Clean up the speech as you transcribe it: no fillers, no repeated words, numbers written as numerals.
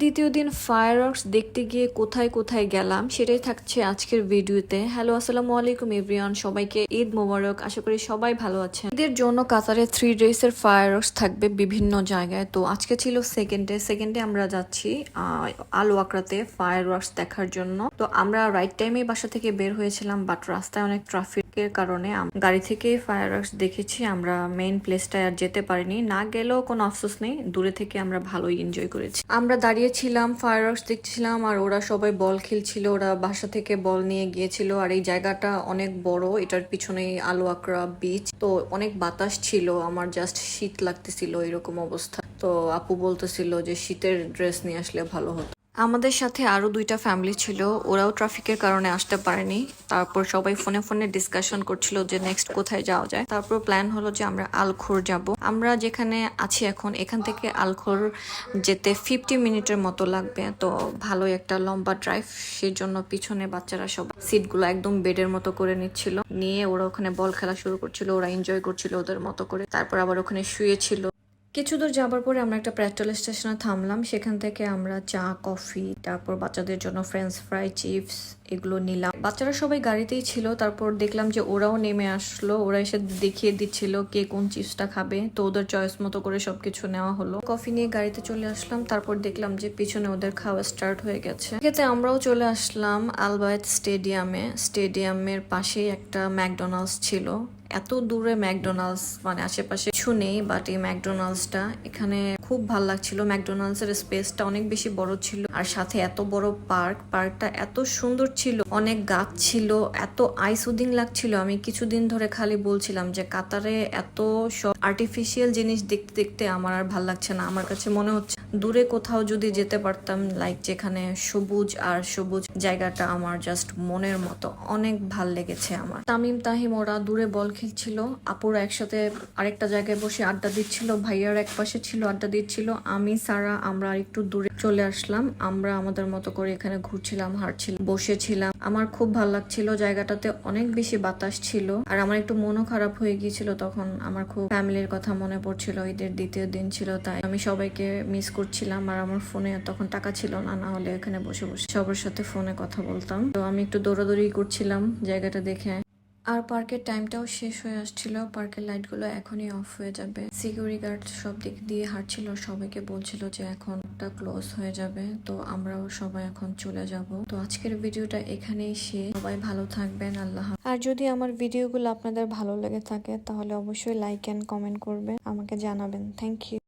দ্বিতীয় দিন ফায়ারওয়ার্কস দেখতে গিয়ে কোথায় কোথায় গেলাম সেটাই থাকছে আজকের ভিডিওতে। হ্যালো, আসসালামু আলাইকুম এভরিওয়ান, সবাইকে ঈদ মোবারক। আশা করি সবাই ভালো আছেন। ঈদের জন্য কাতারে 3 days এর ফায়ারওয়ার্কস থাকবে বিভিন্ন জায়গায়। তো আজকে ছিল সেকেন্ডে আমরা যাচ্ছি আল ওয়াকরাতে ফায়ারওয়ার্কস দেখার জন্য। তো আমরা রাইট টাইমে বাসা থেকে বের হয়েছিলাম, বাট রাস্তায় অনেক ট্রাফিকের কারণে গাড়ি থেকে ফায়ারওয়ার্কস দেখেছি। আমরা মেইন প্লেসটায় আর যেতে পারিনি, না গেলেও কোনো আফসোস নেই, দূরে থেকে আমরা ভালোই এনজয় করেছি। আমরা দাঁড়িয়েছিলাম, ফায়ারওয়ার্কস দেখছিলাম, আর ওরা সবাই বল খেলছিল। ওরা বাসা থেকে বল নিয়ে গিয়েছিল। আর এই জায়গাটা অনেক বড়, এটার পিছনেই আল ওয়াকরা বিচ। তো অনেক বাতাস ছিল, আমার জাস্ট শীত লাগতেছিল এরকম অবস্থা। তো আপু বলতেছিল যে শীতের ড্রেস নিয়ে আসলে ভালো হতো। আমাদের সাথে আরো 2টা ফ্যামিলি ছিল, ওরাও ট্রাফিকের কারণে আসতে পারেনি। তারপর সবাই ফোনে ফোনে ডিসকাশন করছিল যে নেক্সট কোথায় যাওয়া যায়। তারপর প্ল্যান হলো যে আমরা আলখোর যাব। আমরা যেখানে আছি এখন, এখান থেকে আলখোর যেতে 50 মিনিটের মতো লাগবে। তো ভালোই একটা লম্বা ড্রাইভ, সেই জন্য পিছনে বাচ্চারা সব সিটগুলো একদম বেডের মতো করে নিচ্ছিল, নিয়ে ওরা ওখানে বল খেলা শুরু করছিল। ওরা এনজয় করছিল ওদের মতো করে। তারপর আবার ওখানে শুয়েছিল। কিছু দূর যাবার পরে আমরা একটা পেট্রোল স্টেশনে থামলাম। সেখান থেকে আমরা চা, কফি, তারপর বাচ্চাদের জন্য ফ্রেঞ্চ ফ্রাই, চিপস এগুলো নিলাম। বাচ্চারা সবাই গাড়িতেই ছিল। তারপর দেখলাম যে ওরাও নেমে আসলো, ওরা এসে দেখিয়ে দিচ্ছিল কে কোন চিপসটা খাবে। তো ওদের চয়েস মতো করে সবকিছু নেওয়া হলো। কফি নিয়ে গাড়িতে চলে আসলাম। তারপর দেখলাম যে পিছনে ওদের খাওয়া স্টার্ট হয়ে গেছে। এতে আমরাও চলে আসলাম আলবায়েত স্টেডিয়ামে। স্টেডিয়ামের পাশেই একটা ম্যাকডোনাল্ডস ছিল। এত দূরে ম্যাকডোনাল্ডস, মানে আশেপাশে কিছু নেই, বাট এই ম্যাকডোনাল্ডসটা এখানে খুব ভালো লাগছিল। ম্যাকডোনাল্ডস এর স্পেসটা অনেক বেশি বড় ছিল, আর সাথে এত বড় পার্কটা এত সুন্দর ছিল, অনেক গাছ ছিল, এত আই সুদিং লাগছিল। আমি কিছুদিন ধরে খালি বলছিলাম যে কাতারে এত সব আর্টিফিশিয়াল জিনিস দেখতে দেখতে আমার আর ভাল লাগছে না। আমার কাছে মনে হচ্ছে দূরে কোথাও যদি যেতে পারতাম, লাইক যেখানে সবুজ আর সবুজ, জায়গাটা আমার জাস্ট মনের মতো অনেক ভাল লেগেছে আমার। তামিম তাহিম ওরা দূরে বল খেলছিল, আপুরা একসাথে আরেকটা জায়গায় বসে আড্ডা দিচ্ছিল, ভাইয়ার এক পাশে ছিল আড্ডা দিচ্ছিল। আমি সারা আমরা একটু দূরে চলে আসলাম। আমরা আমাদের মতো করে এখানে ঘুরছিলাম, হাঁটছিলাম, বসেছিলাম। আমার খুব ভালো লাগছিল জায়গাটাতে, অনেক বেশি বাতাস ছিল। আর আমার একটু মনও খারাপ হয়ে গিয়েছিল তখন। আমার খুব ফ্যামিলির কথা মনে পড়ছিল, ঈদের দ্বিতীয় দিন ছিল, তাই আমি সবাইকে মিস করছিলাম। আর আমার ফোনে তখন টাকা ছিল না, না হলে এখানে বসে বসে সবার সাথে ফোনে কথা বলতাম। তো আমি একটু দৌড়াদৌড়ি করছিলাম জায়গাটা দেখে। আর পার্কের টাইমটাও শেষ হয়ে আসছিল, পার্কের লাইটগুলো এখনই অফ হয়ে যাবে। সিকিউরিটি গার্ড সব দিক দিয়ে হাঁটছিল, সবাইকে বলছিল যে এখনটা ক্লোজ হয়ে যাবে। তো আমরাও সবাই এখন চলে যাব। তো আজকের ভিডিওটা এখানেই শেষ। সবাই ভালো থাকবেন, আল্লাহ হাফেজ। আর যদি আমার ভিডিওগুলো আপনাদের ভালো লেগে থাকে তাহলে অবশ্যই লাইক এন্ড কমেন্ট করবেন, আমাকে জানাবেন। Thank you.